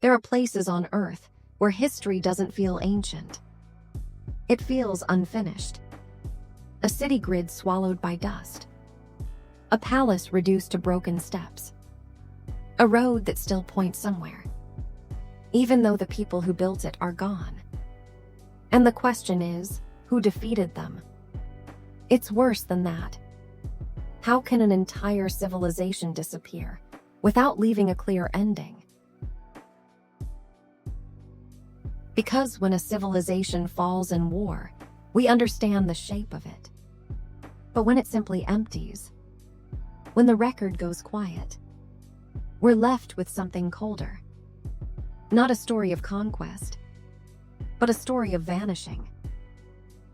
There are places on Earth where history doesn't feel ancient. It feels unfinished. A city grid swallowed by dust. A palace reduced to broken steps. A road that still points somewhere, even though the people who built it are gone. And the question is, who defeated them? It's worse than that. How can an entire civilization disappear without leaving a clear ending? Because when a civilization falls in war, we understand the shape of it. But when it simply empties, when the record goes quiet, we're left with something colder. Not a story of conquest, but a story of vanishing.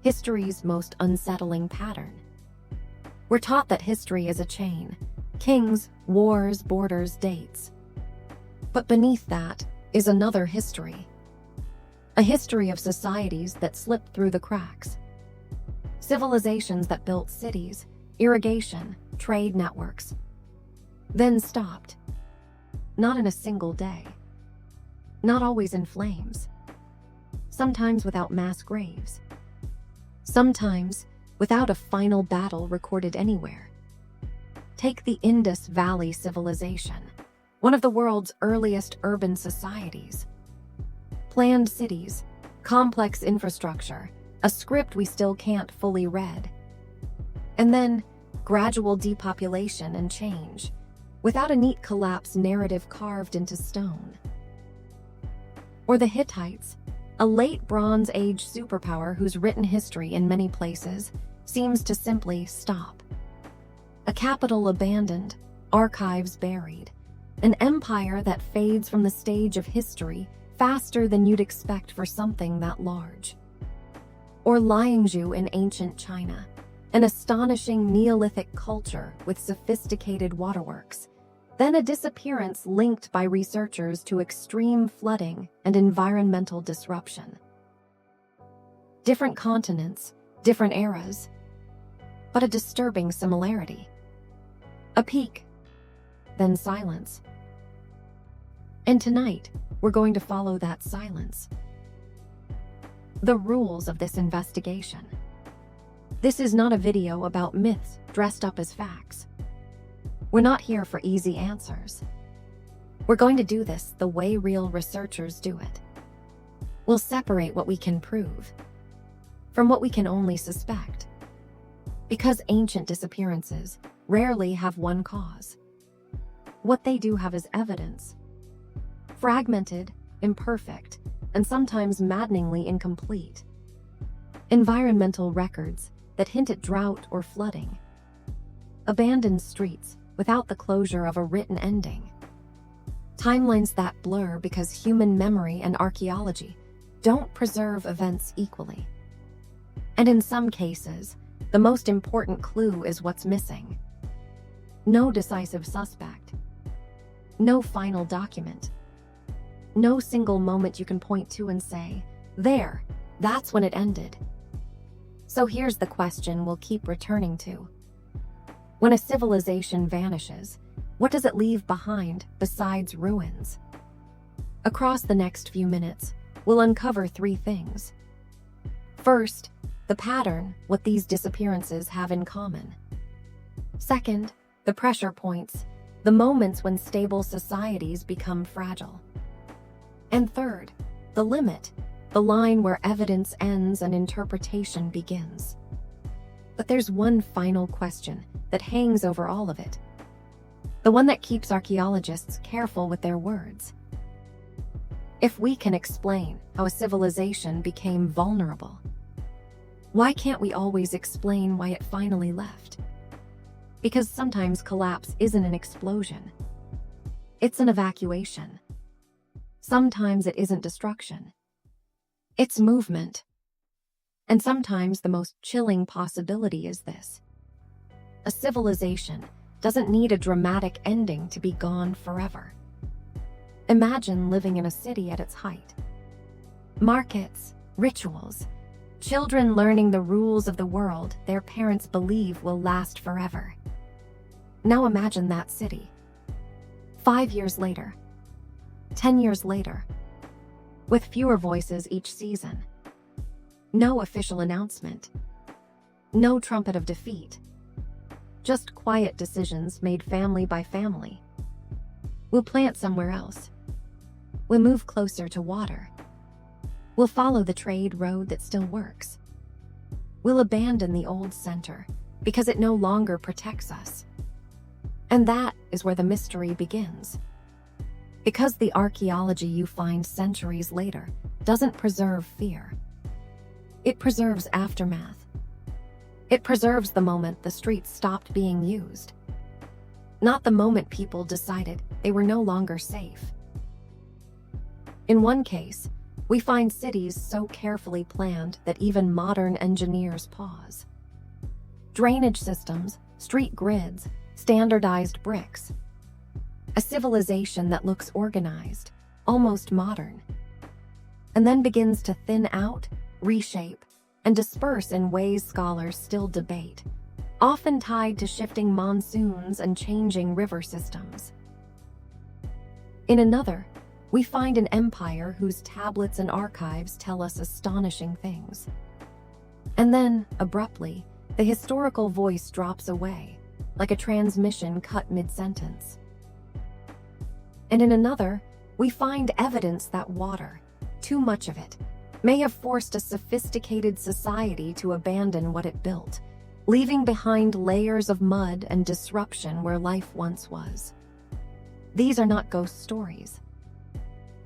History's most unsettling pattern. We're taught that history is a chain: kings, wars, borders, dates. But beneath that is another history. A history of societies that slipped through the cracks. Civilizations that built cities, irrigation, trade networks, then stopped. Not in a single day. Not always in flames. Sometimes without mass graves. Sometimes without a final battle recorded anywhere. Take the Indus Valley Civilization, one of the world's earliest urban societies. Planned cities, complex infrastructure, a script we still can't fully read. And then gradual depopulation and change, without a neat collapse narrative carved into stone. Or the Hittites, a late Bronze Age superpower whose written history in many places seems to simply stop. A capital abandoned, archives buried, an empire that fades from the stage of history faster than you'd expect for something that large. Or Liangzhu in ancient China, an astonishing Neolithic culture with sophisticated waterworks, then a disappearance linked by researchers to extreme flooding and environmental disruption. Different continents, different eras, but a disturbing similarity. A peak, then silence. And tonight, we're going to follow that silence. The rules of this investigation. This is not a video about myths dressed up as facts. We're not here for easy answers. We're going to do this the way real researchers do it. We'll separate what we can prove from what we can only suspect. Because ancient disappearances rarely have one cause. What they do have is evidence. Fragmented, imperfect, and sometimes maddeningly incomplete. Environmental records that hint at drought or flooding. Abandoned streets without the closure of a written ending. Timelines that blur because human memory and archaeology don't preserve events equally. And in some cases, the most important clue is what's missing. No decisive suspect. No final document. No single moment you can point to and say, there, that's when it ended. So here's the question we'll keep returning to. When a civilization vanishes, what does it leave behind besides ruins? Across the next few minutes, we'll uncover three things. First, the pattern, what these disappearances have in common. Second, the pressure points, the moments when stable societies become fragile. And third, the limit, the line where evidence ends and interpretation begins. But there's one final question that hangs over all of it. The one that keeps archaeologists careful with their words. If we can explain how a civilization became vulnerable, why can't we always explain why it finally left? Because sometimes collapse isn't an explosion. It's an evacuation. Sometimes it isn't destruction. It's movement. And sometimes the most chilling possibility is this. A civilization doesn't need a dramatic ending to be gone forever. Imagine living in a city at its height. Markets, rituals, children learning the rules of the world their parents believe will last forever. Now imagine that city. 5 years later. 10 years later, with fewer voices each season. No official announcement. No trumpet of defeat. Just quiet decisions made family by family. We'll plant somewhere else. We'll move closer to water. We'll follow the trade road that still works. We'll abandon the old center because it no longer protects us. And that is where the mystery begins. Because the archaeology you find centuries later doesn't preserve fear. It preserves aftermath. It preserves the moment the streets stopped being used, not the moment people decided they were no longer safe. In one case, we find cities so carefully planned that even modern engineers pause. Drainage systems, street grids, standardized bricks. A civilization that looks organized, almost modern, and then begins to thin out, reshape, and disperse in ways scholars still debate, often tied to shifting monsoons and changing river systems. In another, we find an empire whose tablets and archives tell us astonishing things. And then, abruptly, the historical voice drops away, like a transmission cut mid-sentence. And in another, we find evidence that water, too much of it, may have forced a sophisticated society to abandon what it built, leaving behind layers of mud and disruption where life once was. These are not ghost stories.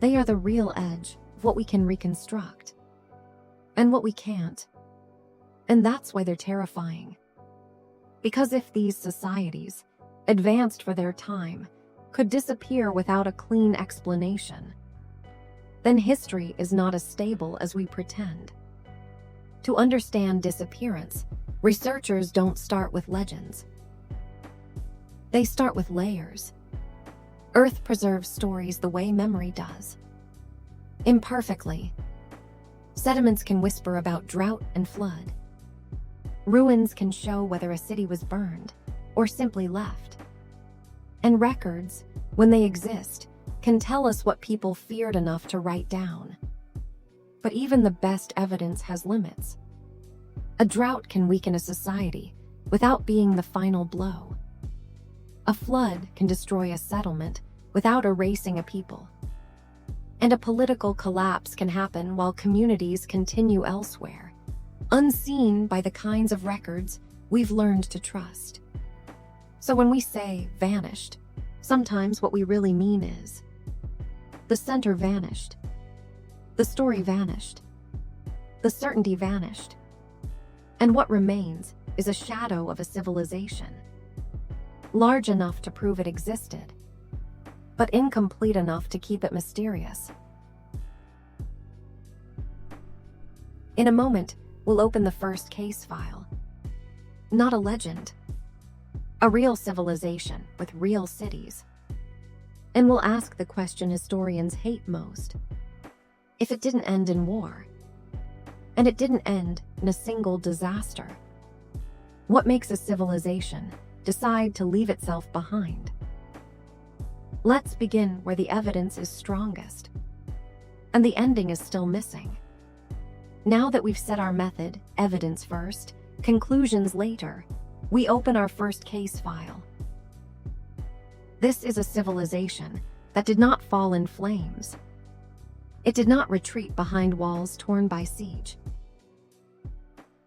They are the real edge of what we can reconstruct, and what we can't. And that's why they're terrifying. Because if these societies, advanced for their time, could disappear without a clean explanation, then history is not as stable as we pretend. To understand disappearance, researchers don't start with legends. They start with layers. Earth preserves stories the way memory does. Imperfectly. Sediments can whisper about drought and flood. Ruins can show whether a city was burned or simply left. And records, when they exist, can tell us what people feared enough to write down. But even the best evidence has limits. A drought can weaken a society without being the final blow. A flood can destroy a settlement without erasing a people. And a political collapse can happen while communities continue elsewhere, unseen by the kinds of records we've learned to trust. So when we say vanished, sometimes what we really mean is the center vanished, the story vanished, the certainty vanished, and what remains is a shadow of a civilization, large enough to prove it existed, but incomplete enough to keep it mysterious. In a moment, we'll open the first case file. Not a legend. A real civilization with real cities. And we'll ask the question historians hate most. If it didn't end in war, and it didn't end in a single disaster, what makes a civilization decide to leave itself behind? Let's begin where the evidence is strongest, and the ending is still missing. Now that we've set our method, evidence first, conclusions later, we open our first case file. This is a civilization that did not fall in flames. It did not retreat behind walls torn by siege.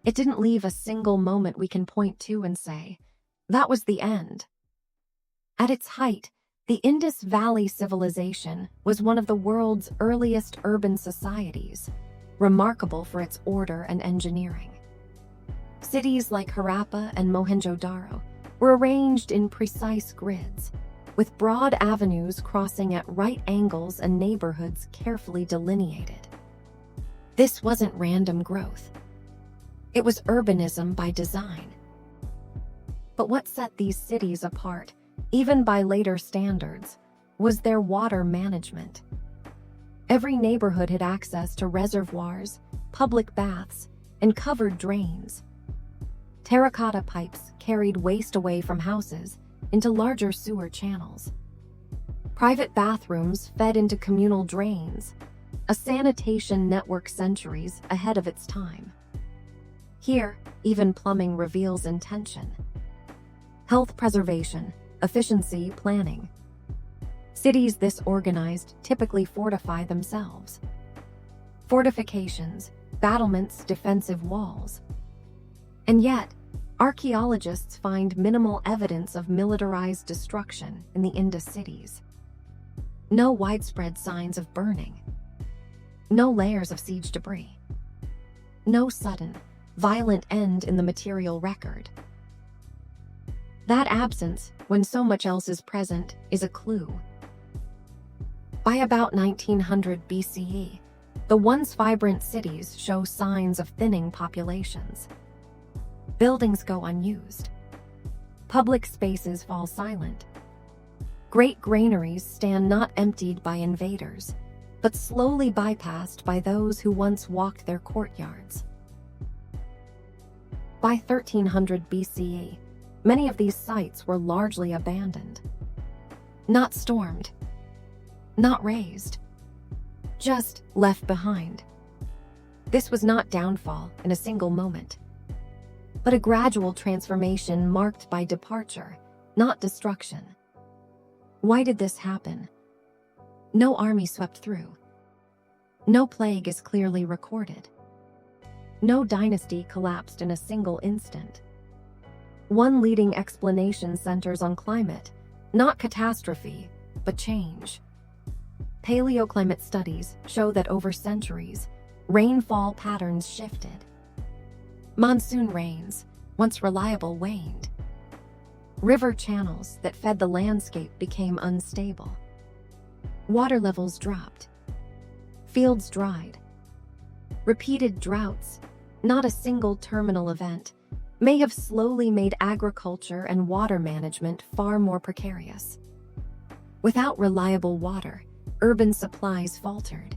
It didn't leave a single moment we can point to and say, that was the end. At its height, the Indus Valley civilization was one of the world's earliest urban societies, remarkable for its order and engineering. Cities like Harappa and Mohenjo-Daro were arranged in precise grids, with broad avenues crossing at right angles and neighborhoods carefully delineated. This wasn't random growth. It was urbanism by design. But what set these cities apart, even by later standards, was their water management. Every neighborhood had access to reservoirs, public baths, and covered drains. Terracotta pipes carried waste away from houses into larger sewer channels. Private bathrooms fed into communal drains, a sanitation network centuries ahead of its time. Here, even plumbing reveals intention. Health preservation, efficiency planning. Cities this organized typically fortify themselves. Fortifications, battlements, defensive walls. And yet, archaeologists find minimal evidence of militarized destruction in the Indus cities. No widespread signs of burning. No layers of siege debris. No sudden, violent end in the material record. That absence, when so much else is present, is a clue. By about 1900 BCE, the once vibrant cities show signs of thinning populations. Buildings go unused. Public spaces fall silent. Great granaries stand not emptied by invaders, but slowly bypassed by those who once walked their courtyards. By 1300 BCE, many of these sites were largely abandoned. Not stormed, not razed, just left behind. This was not downfall in a single moment, but a gradual transformation marked by departure, not destruction. Why did this happen? No army swept through. No plague is clearly recorded. No dynasty collapsed in a single instant. One leading explanation centers on climate, not catastrophe, but change. Paleoclimate studies show that over centuries, rainfall patterns shifted. Monsoon rains, once reliable, waned. River channels that fed the landscape became unstable. Water levels dropped. Fields dried. Repeated droughts, not a single terminal event, may have slowly made agriculture and water management far more precarious. Without reliable water, urban supplies faltered.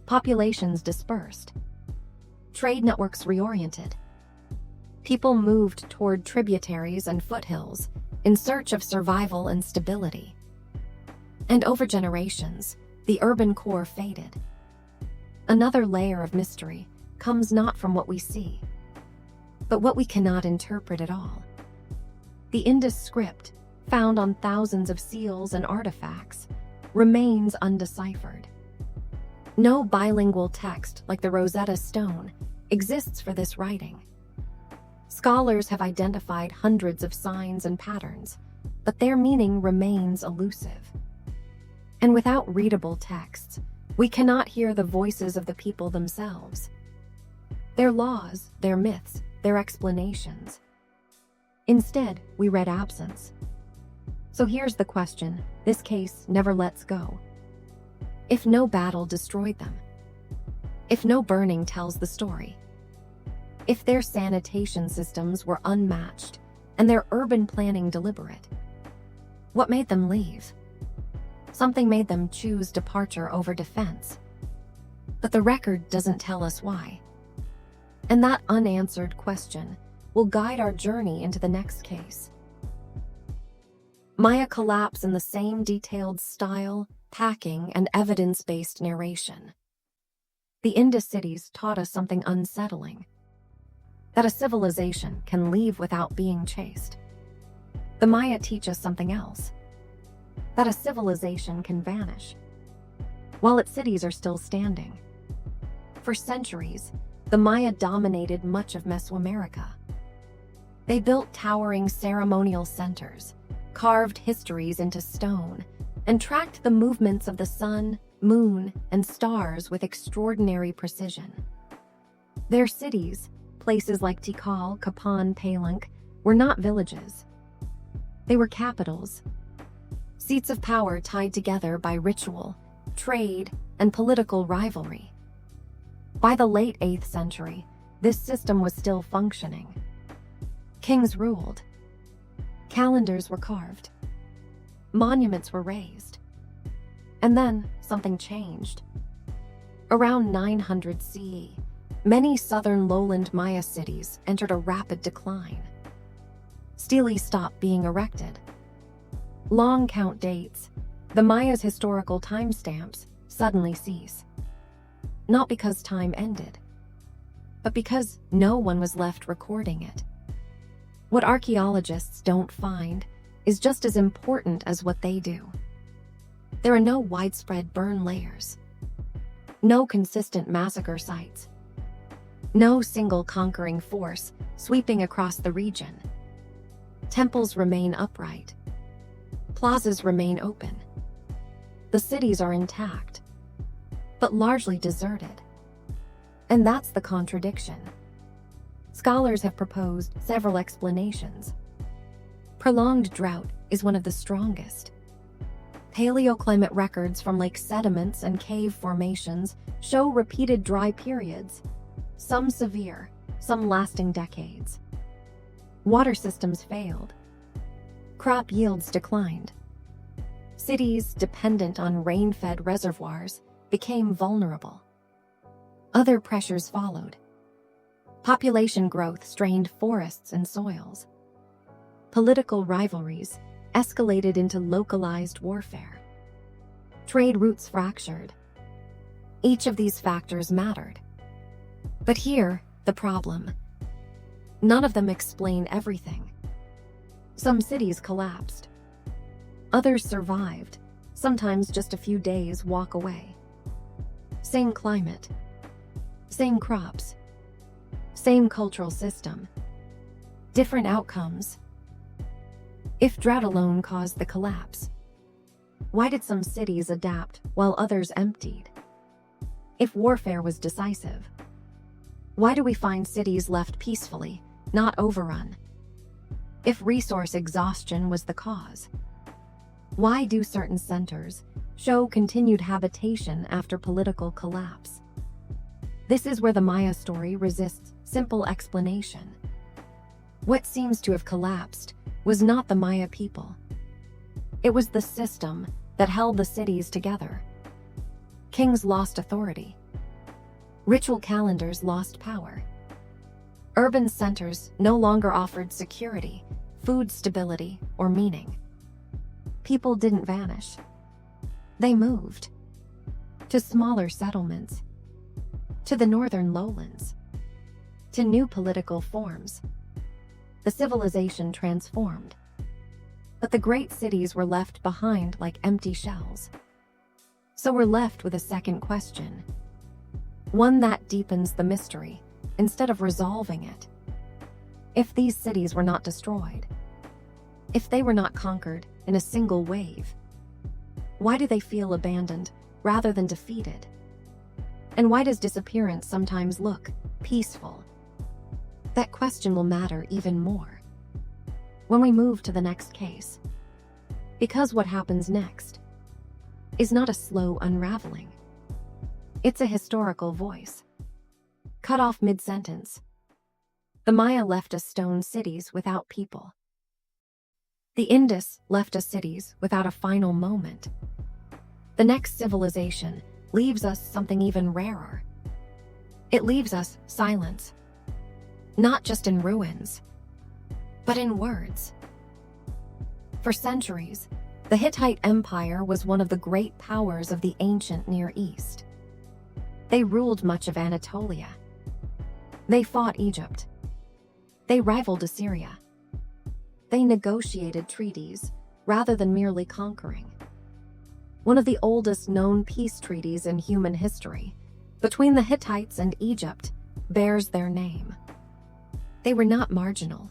Populations dispersed. Trade networks reoriented. People moved toward tributaries and foothills in search of survival and stability. And over generations, the urban core faded. Another layer of mystery comes not from what we see, but what we cannot interpret at all. The Indus script, found on thousands of seals and artifacts, remains undeciphered. No bilingual text like the Rosetta Stone exists for this writing. Scholars have identified hundreds of signs and patterns, but their meaning remains elusive. And without readable texts, we cannot hear the voices of the people themselves. Their laws, their myths, their explanations. Instead, we read absence. So here's the question this case never lets go. If no battle destroyed them, if no burning tells the story, if their sanitation systems were unmatched and their urban planning deliberate, what made them leave? Something made them choose departure over defense. But the record doesn't tell us why. And that unanswered question will guide our journey into the next case. Maya collapse in the same detailed style, packing, and evidence-based narration. The Indus cities taught us something unsettling. That a civilization can leave without being chased. The Maya teach us something else. That a civilization can vanish, while its cities are still standing. For centuries, the Maya dominated much of Mesoamerica. They built towering ceremonial centers, carved histories into stone, and tracked the movements of the sun, moon, and stars with extraordinary precision. Their cities, places like Tikal, Kapan, Palenque, were not villages. They were capitals, seats of power tied together by ritual, trade, and political rivalry. By the late 8th century, this system was still functioning. Kings ruled. Calendars were carved. Monuments were raised. And then something changed. Around 900 CE, many southern lowland Maya cities entered a rapid decline. Stelae stopped being erected. Long count dates, The Maya's historical timestamps suddenly cease. Not because time ended, but because no one was left recording it. What archaeologists don't find is just as important as what they do. There are no widespread burn layers, no consistent massacre sites, no single conquering force sweeping across the region. Temples remain upright. Plazas remain open. The cities are intact, but largely deserted. And that's the contradiction. Scholars have proposed several explanations. Prolonged drought is one of the strongest. Paleoclimate records from lake sediments and cave formations show repeated dry periods, some severe, some lasting decades. Water systems failed. Crop yields declined. Cities dependent on rain-fed reservoirs became vulnerable. Other pressures followed. Population growth strained forests and soils. Political rivalries escalated into localized warfare. Trade routes fractured. Each of these factors mattered. But here, the problem. None of them explain everything. Some cities collapsed. Others survived, sometimes just a few days walk away. Same climate, same crops, same cultural system, different outcomes. If drought alone caused the collapse, why did some cities adapt while others emptied? If warfare was decisive, why do we find cities left peacefully, not overrun? If resource exhaustion was the cause, why do certain centers show continued habitation after political collapse? This is where the Maya story resists simple explanation. What seems to have collapsed was not the Maya people. It was the system that held the cities together. Kings lost authority. Ritual calendars lost power. Urban centers no longer offered security, food stability, or meaning. People didn't vanish. They moved to smaller settlements, to the northern lowlands, to new political forms. The civilization transformed, but the great cities were left behind like empty shells. So we're left with a second question, one that deepens the mystery instead of resolving it. If these cities were not destroyed, if they were not conquered in a single wave, why do they feel abandoned rather than defeated? And why does disappearance sometimes look peaceful? That question will matter even more when we move to the next case. Because what happens next is not a slow unraveling. It's a historical voice. Cut off mid-sentence. The Maya left us stone cities without people. The Indus left us cities without a final moment. The next civilization leaves us something even rarer. It leaves us silence. Not just in ruins, but in words. For centuries, the Hittite Empire was one of the great powers of the ancient Near East. They ruled much of Anatolia. They fought Egypt. They rivaled Assyria. They negotiated treaties rather than merely conquering. One of the oldest known peace treaties in human history, between the Hittites and Egypt, bears their name. They were not marginal.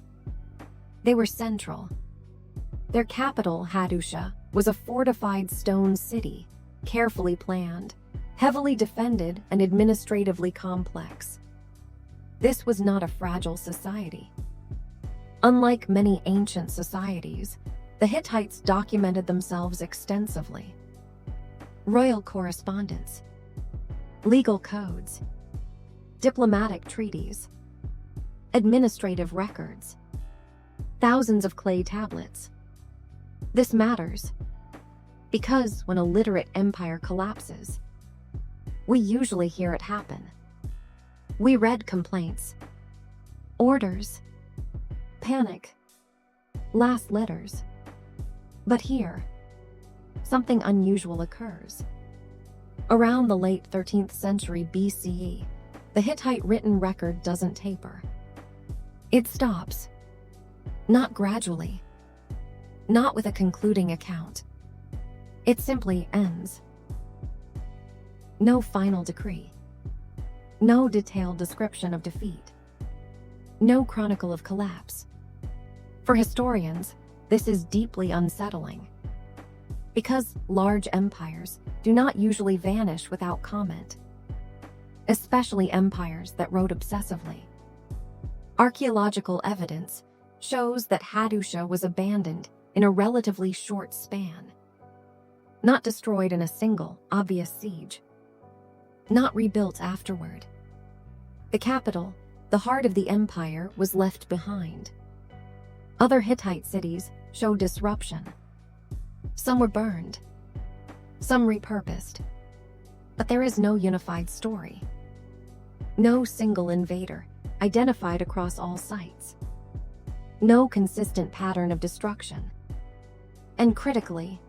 They were central. Their capital, Hattusha, was a fortified stone city, carefully planned, heavily defended, and administratively complex. This was not a fragile society. Unlike many ancient societies, the Hittites documented themselves extensively. Royal correspondence, legal codes, diplomatic treaties, administrative records, thousands of clay tablets. This matters because when a literate empire collapses, we usually hear it happen. We read complaints, orders, panic, last letters. But here, something unusual occurs. Around the late 13th century BCE, the Hittite written record doesn't taper. It stops. Not gradually. Not with a concluding account. It simply ends. No final decree. No detailed description of defeat. No chronicle of collapse. For historians, this is deeply unsettling. Because large empires do not usually vanish without comment, especially empires that wrote obsessively. Archaeological evidence shows that Hattusha was abandoned in a relatively short span. Not destroyed in a single, obvious siege. Not rebuilt afterward. The capital, the heart of the empire, was left behind. Other Hittite cities show disruption. Some were burned. Some repurposed. But there is no unified story. No single invader identified across all sites. No consistent pattern of destruction. And critically,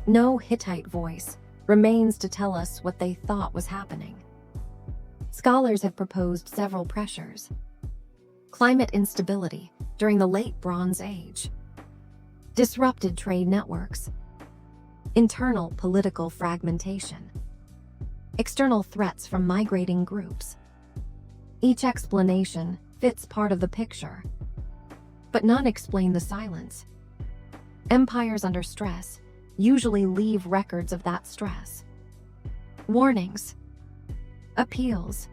no Hittite voice remains to tell us what they thought was happening. Scholars have proposed several pressures. Climate instability during the Late Bronze Age. Disrupted trade networks. Internal political fragmentation. External threats from migrating groups. Each explanation fits part of the picture, but none explain the silence. Empires under stress usually leave records of that stress. Warnings. Appeals.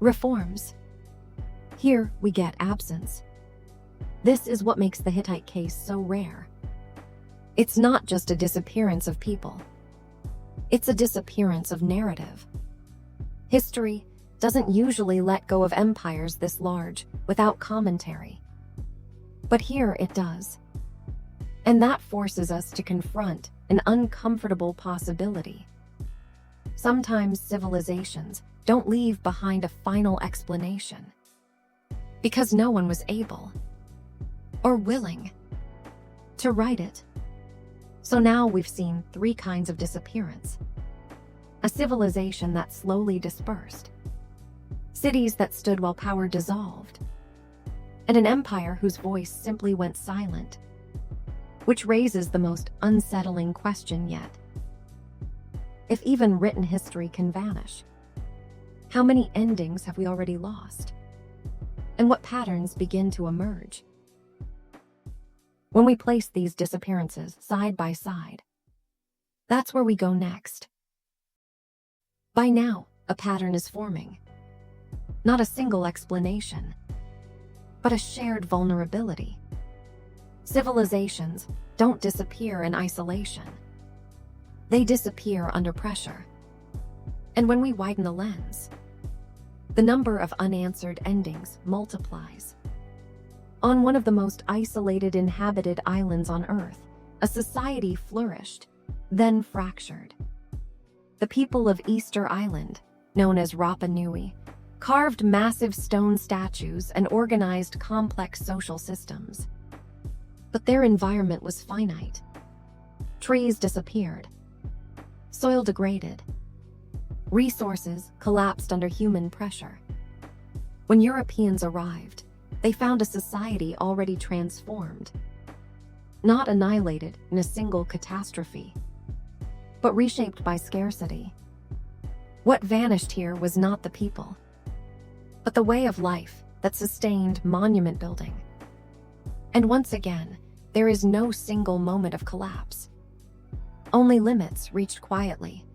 Reforms. Here we get absence. This is what makes the Hittite case so rare. It's not just a disappearance of people. It's a disappearance of narrative. History doesn't usually let go of empires this large without commentary. But here it does. And that forces us to confront an uncomfortable possibility. Sometimes civilizations don't leave behind a final explanation because no one was able or willing to write it. So now we've seen three kinds of disappearance. A civilization that slowly dispersed, cities that stood while power dissolved, and an empire whose voice simply went silent, which raises the most unsettling question yet. If even written history can vanish, how many endings have we already lost? And what patterns begin to emerge? When we place these disappearances side by side, that's where we go next. By now, a pattern is forming. Not a single explanation, but a shared vulnerability. Civilizations don't disappear in isolation. They disappear under pressure. And when we widen the lens, the number of unanswered endings multiplies. On one of the most isolated inhabited islands on Earth, a society flourished, then fractured. The people of Easter Island, known as Rapa Nui, carved massive stone statues and organized complex social systems. But their environment was finite. Trees disappeared. Soil degraded. Resources collapsed under human pressure. When Europeans arrived, they found a society already transformed. Not annihilated in a single catastrophe, but reshaped by scarcity. What vanished here was not the people, but the way of life that sustained monument building. And once again, there is no single moment of collapse. Only limits reached quietly.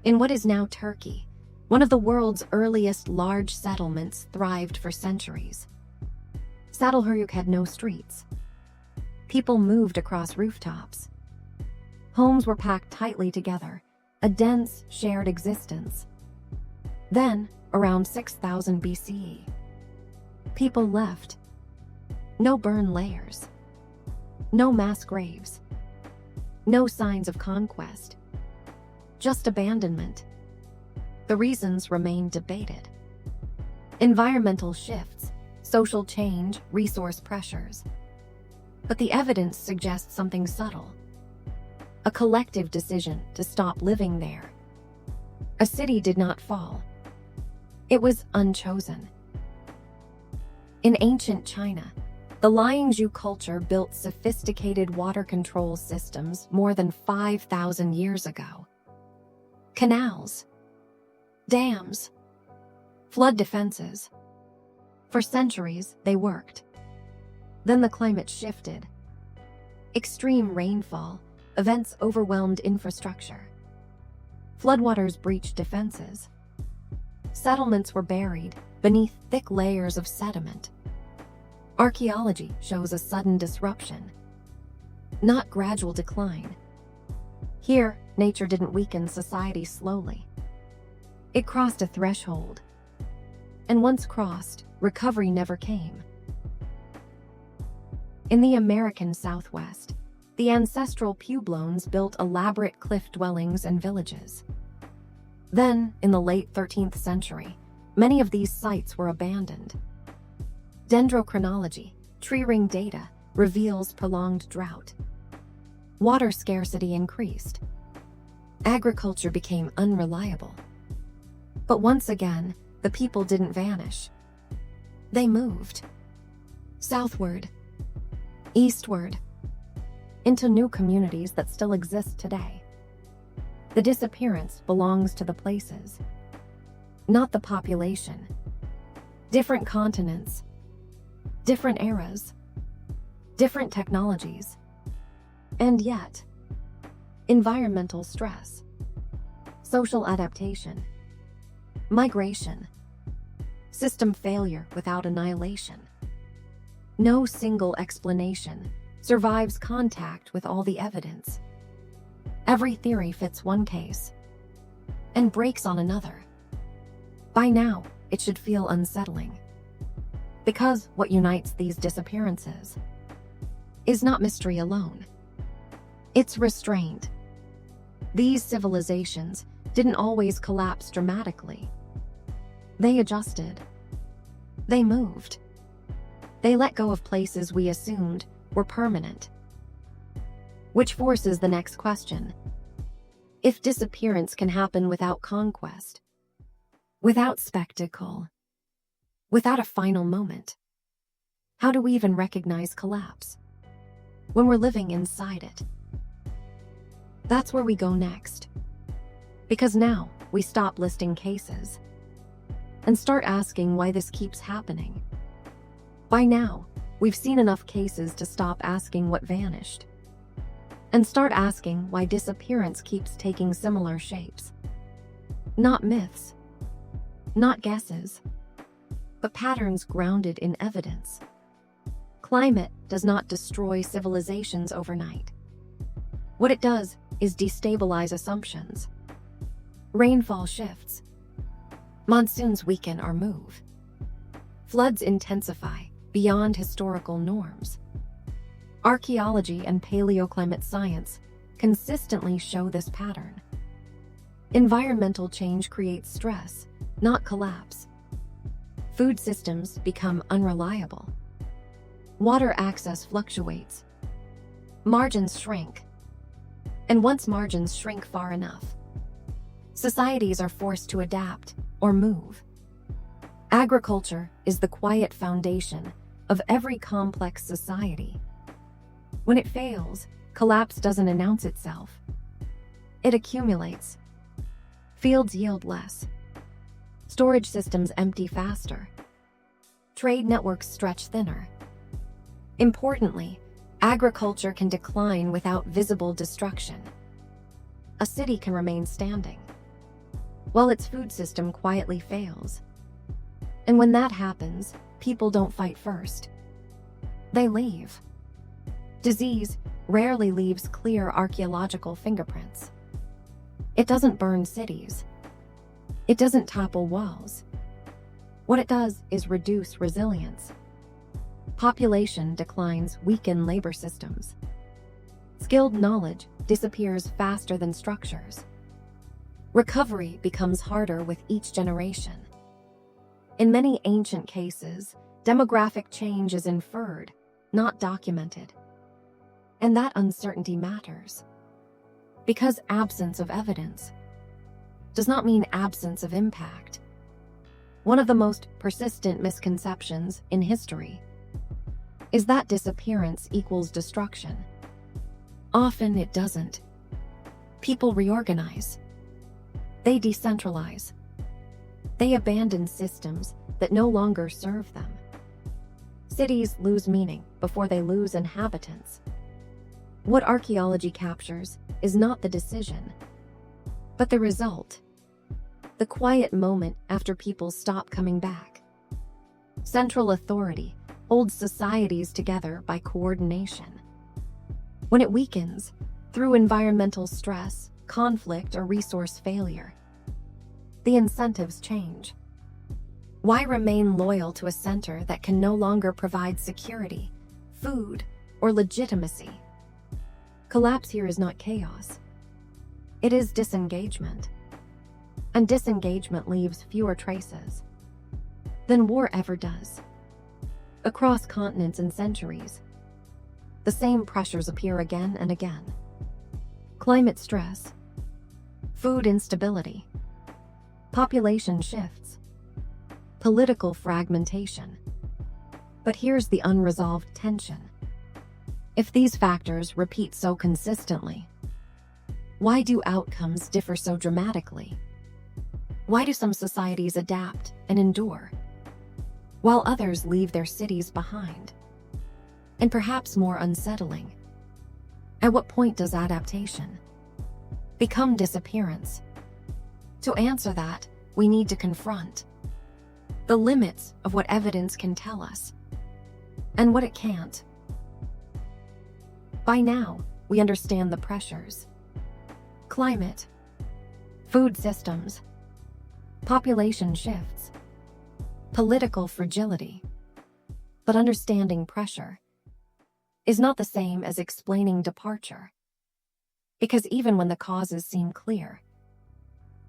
In what is now Turkey, one of the world's earliest large settlements thrived for centuries. Saddlehuruk had no streets. People moved across rooftops. Homes were packed tightly together, a dense, shared existence. Then, around 6000 BCE, people left. No burned layers. No mass graves. No signs of conquest. Just abandonment. The reasons remain debated. Environmental shifts, social change, resource pressures. But the evidence suggests something subtle. a collective decision to stop living there. A city did not fall. It was unchosen. In ancient China, the Liangzhu culture built sophisticated water control systems more than 5,000 years ago. Canals, dams, flood defenses. For centuries, they worked. Then the climate shifted. Extreme rainfall events overwhelmed infrastructure. Floodwaters breached defenses. Settlements were buried beneath thick layers of sediment. Archaeology shows a sudden disruption, not gradual decline. Here, nature didn't weaken society slowly. It crossed a threshold. And once crossed, recovery never came. In the American Southwest, the ancestral Pueblones built elaborate cliff dwellings and villages. Then, in the late 13th century, many of these sites were abandoned. Dendrochronology, tree ring data, reveals prolonged drought. Water scarcity increased. Agriculture became unreliable. But once again, the people didn't vanish. They moved. Southward. Eastward. Into new communities that still exist today. The disappearance belongs to the places, not the population. Different continents, different eras, different technologies. And yet, environmental stress, social adaptation, migration, system failure without annihilation. No single explanation survives contact with all the evidence. Every theory fits one case and breaks on another. By now, it should feel unsettling. Because what unites these disappearances is not mystery alone. It's restraint. These civilizations didn't always collapse dramatically. They adjusted. They moved. They let go of places we assumed were permanent. Which forces the next question. If disappearance can happen without conquest, without spectacle, without a final moment, how do we even recognize collapse when we're living inside it? That's where we go next. Because now we stop listing cases and start asking why this keeps happening. By now, we've seen enough cases to stop asking what vanished and start asking why disappearance keeps taking similar shapes. Not myths, not guesses, but patterns grounded in evidence. Climate does not destroy civilizations overnight. What it does is destabilize assumptions. Rainfall shifts. Monsoons weaken or move. Floods intensify beyond historical norms. Archaeology and paleoclimate science consistently show this pattern. Environmental change creates stress, not collapse. Food systems become unreliable. Water access fluctuates. Margins shrink. And once margins shrink far enough, societies are forced to adapt or move. Agriculture is the quiet foundation of every complex society. When it fails, collapse doesn't announce itself. It accumulates. Fields yield less. Storage systems empty faster. Trade networks stretch thinner. Importantly, agriculture can decline without visible destruction. A city can remain standing, while its food system quietly fails. And when that happens, people don't fight first. They leave. Disease rarely leaves clear archaeological fingerprints. It doesn't burn cities. It doesn't topple walls. What it does is reduce resilience. Population declines weaken labor systems. Skilled knowledge disappears faster than structures. Recovery becomes harder with each generation. In many ancient cases, demographic change is inferred, not documented. And that uncertainty matters. Because absence of evidence does not mean absence of impact. One of the most persistent misconceptions in history is that disappearance equals destruction. Often it doesn't. People reorganize. They decentralize. They abandon systems that no longer serve them. Cities lose meaning before they lose inhabitants. What archaeology captures is not the decision, but the result. The quiet moment after people stop coming back. Central authority holds societies together by coordination. When it weakens, through environmental stress, conflict, or resource failure, the incentives change. Why remain loyal to a center that can no longer provide security, food, or legitimacy? Collapse here is not chaos. It is disengagement. And disengagement leaves fewer traces than war ever does. Across continents and centuries, the same pressures appear again and again. Climate stress, food instability, population shifts, political fragmentation. But here's the unresolved tension. If these factors repeat so consistently, why do outcomes differ so dramatically? Why do some societies adapt and endure, while others leave their cities behind? And perhaps more unsettling, at what point does adaptation become disappearance? To answer that, we need to confront the limits of what evidence can tell us and what it can't. By now, we understand the pressures: climate, food systems, population shifts, political fragility. But understanding pressure is not the same as explaining departure. Because even when the causes seem clear,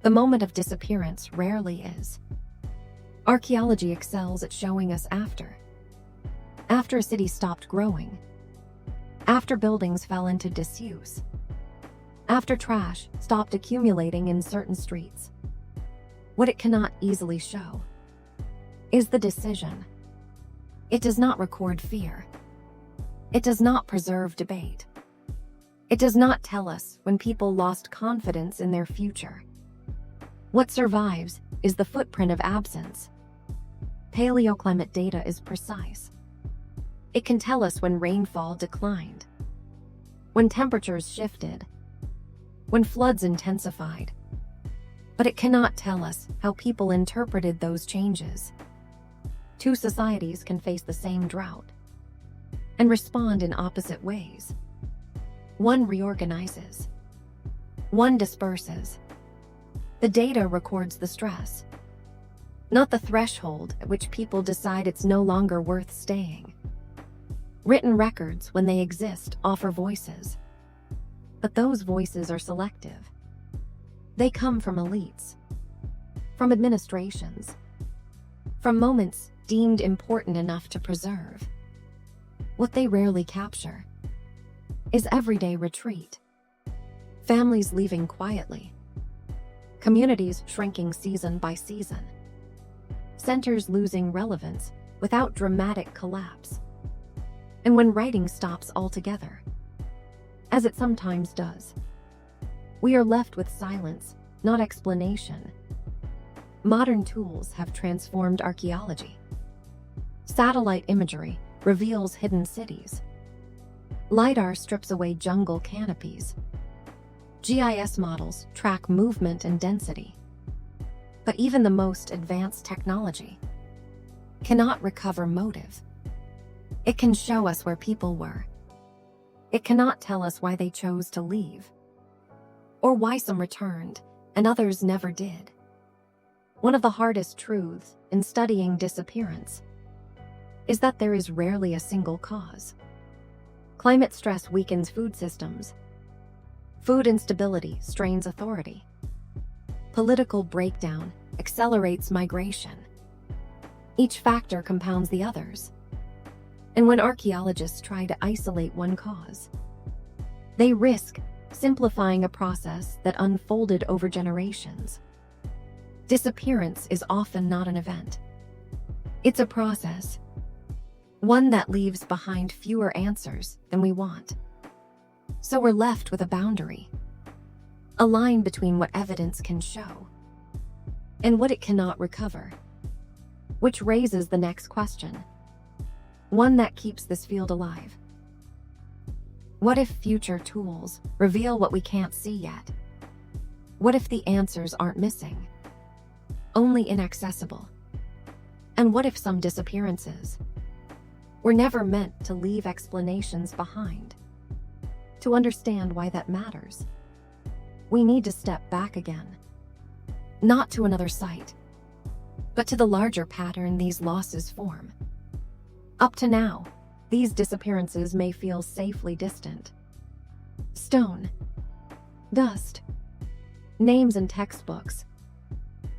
the moment of disappearance rarely is. Archaeology excels at showing us after. After a city stopped growing. After buildings fell into disuse. After trash stopped accumulating in certain streets. What it cannot easily show is the decision. It does not record fear. It does not preserve debate. It does not tell us when people lost confidence in their future. What survives is the footprint of absence. Paleoclimate data is precise. It can tell us when rainfall declined, when temperatures shifted, when floods intensified. But it cannot tell us how people interpreted those changes. Two societies can face the same drought and respond in opposite ways. One reorganizes. One disperses. The data records the stress, not the threshold at which people decide it's no longer worth staying. Written records, when they exist, offer voices. But those voices are selective. They come from elites, from administrations, from moments deemed important enough to preserve. What they rarely capture is everyday retreat. Families leaving quietly. Communities shrinking season by season. Centers losing relevance without dramatic collapse. And when writing stops altogether, as it sometimes does, we are left with silence, not explanation. Modern tools have transformed archaeology. Satellite imagery reveals hidden cities. LiDAR strips away jungle canopies. GIS models track movement and density. But even the most advanced technology cannot recover motive. It can show us where people were. It cannot tell us why they chose to leave, or why some returned and others never did. One of the hardest truths in studying disappearance is that there is rarely a single cause. Climate stress weakens food systems. Food instability strains authority. Political breakdown accelerates migration. Each factor compounds the others. And when archaeologists try to isolate one cause, they risk simplifying a process that unfolded over generations. Disappearance is often not an event. It's a process, one that leaves behind fewer answers than we want. So we're left with a boundary, a line between what evidence can show and what it cannot recover, which raises the next question, one that keeps this field alive. What if future tools reveal what we can't see yet? What if the answers aren't missing, only inaccessible? And what if some disappearances were never meant to leave explanations behind? To understand why that matters, we need to step back again, not to another site, but to the larger pattern these losses form. Up to now, these disappearances may feel safely distant. Stone, dust, names in textbooks.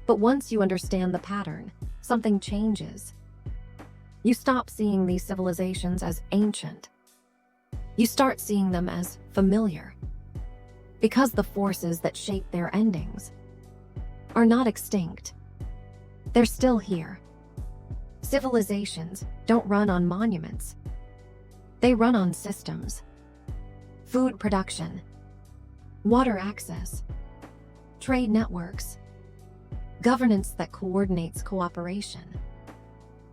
But once you understand the pattern, something changes. You stop seeing these civilizations as ancient. You start seeing them as familiar, because the forces that shape their endings are not extinct. They're still here. Civilizations don't run on monuments. They run on systems. Food production, water access, trade networks, governance that coordinates cooperation.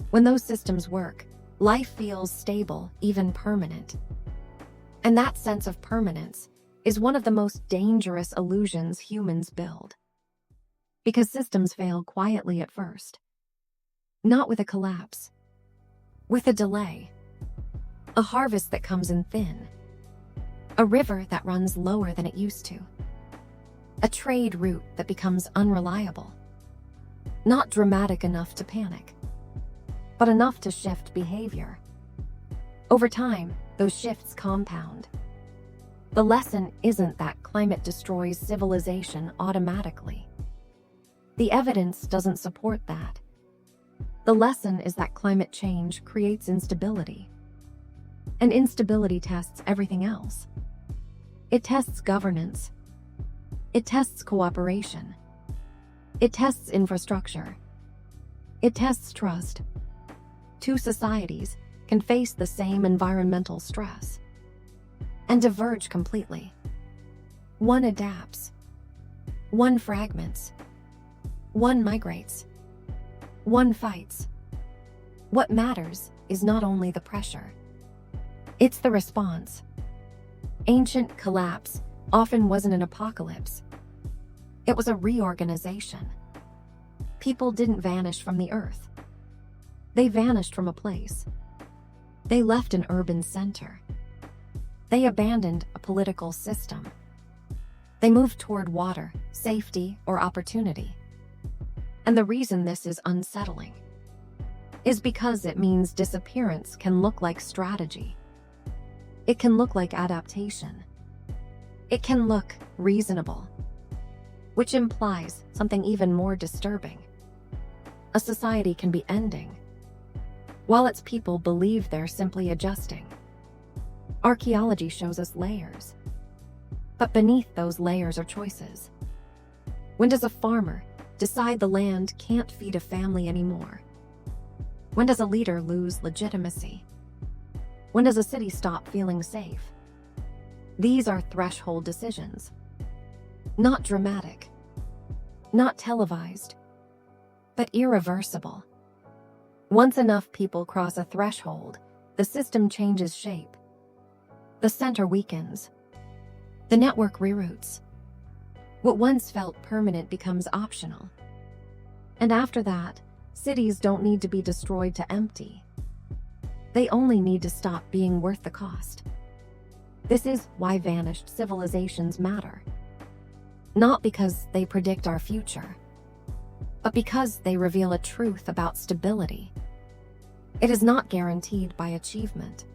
When those systems work, life feels stable, even permanent. And that sense of permanence is one of the most dangerous illusions humans build. Because systems fail quietly at first. Not with a collapse. With a delay. A harvest that comes in thin. A river that runs lower than it used to. A trade route that becomes unreliable. Not dramatic enough to panic, but enough to shift behavior. Over time, those shifts compound. The lesson isn't that climate destroys civilization automatically. The evidence doesn't support that. The lesson is that climate change creates instability. And instability tests everything else. It tests governance. It tests cooperation. It tests infrastructure. It tests trust. Two societies can face the same environmental stress and diverge completely. One adapts. One fragments. One migrates. One fights. What matters is not only the pressure. It's the response. Ancient collapse often wasn't an apocalypse. It was a reorganization. People didn't vanish from the earth. They vanished from a place. They left an urban center. They abandoned a political system. They moved toward water, safety, or opportunity. And the reason this is unsettling is because it means disappearance can look like strategy. It can look like adaptation. It can look reasonable, which implies something even more disturbing. A society can be ending, while its people believe they're simply adjusting. Archaeology shows us layers, but beneath those layers are choices. When does a farmer decide the land can't feed a family anymore? When does a leader lose legitimacy? When does a city stop feeling safe? These are threshold decisions. Not dramatic, not televised, but irreversible. Once enough people cross a threshold, the system changes shape. The center weakens. The network reroutes. What once felt permanent becomes optional. And after that, cities don't need to be destroyed to empty. They only need to stop being worth the cost. This is why vanished civilizations matter. Not because they predict our future, but because they reveal a truth about stability. It is not guaranteed by achievement.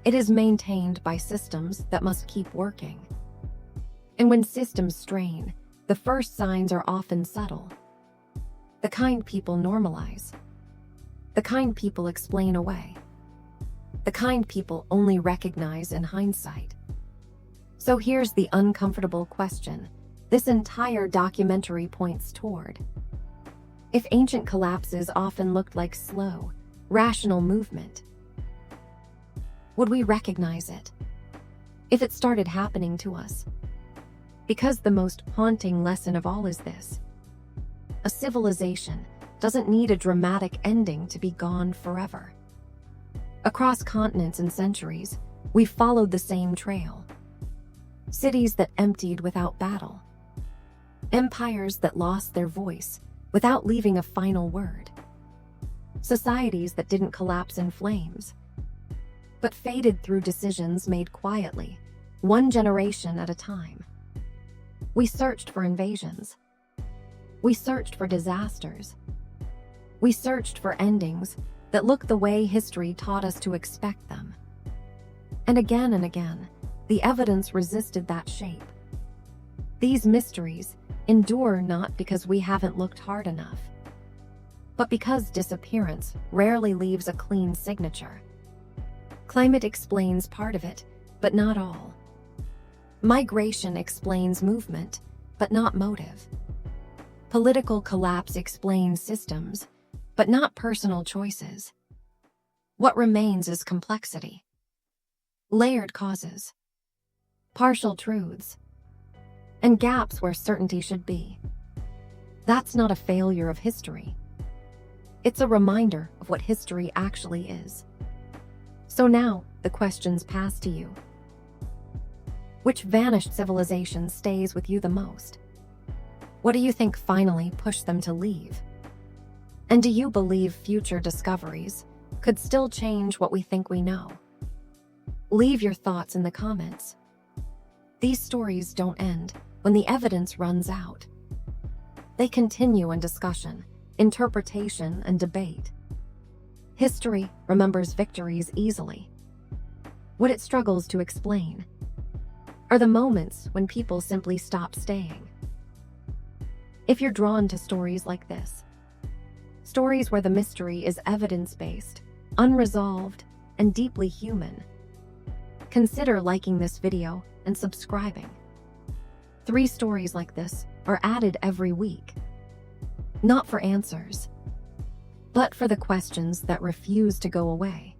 It is maintained by systems that must keep working. And when systems strain, the first signs are often subtle. The kind people normalize. The kind people explain away. The kind people only recognize in hindsight. So here's the uncomfortable question this entire documentary points toward. If ancient collapses often looked like slow, rational movement, would we recognize it if it started happening to us? Because the most haunting lesson of all is this: a civilization doesn't need a dramatic ending to be gone forever. Across continents and centuries, we've followed the same trail. Cities that emptied without battle. Empires that lost their voice without leaving a final word. Societies that didn't collapse in flames, but faded through decisions made quietly, one generation at a time. We searched for invasions. We searched for disasters. We searched for endings that looked the way history taught us to expect them. And again, the evidence resisted that shape. These mysteries endure not because we haven't looked hard enough, but because disappearance rarely leaves a clean signature. Climate explains part of it, but not all. Migration explains movement, but not motive. Political collapse explains systems, but not personal choices. What remains is complexity. Layered causes. Partial truths. And gaps where certainty should be. That's not a failure of history. It's a reminder of what history actually is. So now, the questions pass to you. Which vanished civilization stays with you the most? What do you think finally pushed them to leave? And do you believe future discoveries could still change what we think we know? Leave your thoughts in the comments. These stories don't end when the evidence runs out. They continue in discussion, interpretation, and debate. History remembers victories easily. What it struggles to explain are the moments when people simply stop staying. If you're drawn to stories like this, stories where the mystery is evidence-based, unresolved, and deeply human, consider liking this video and subscribing. 3 stories like this are added every week. Not for answers, but for the questions that refuse to go away.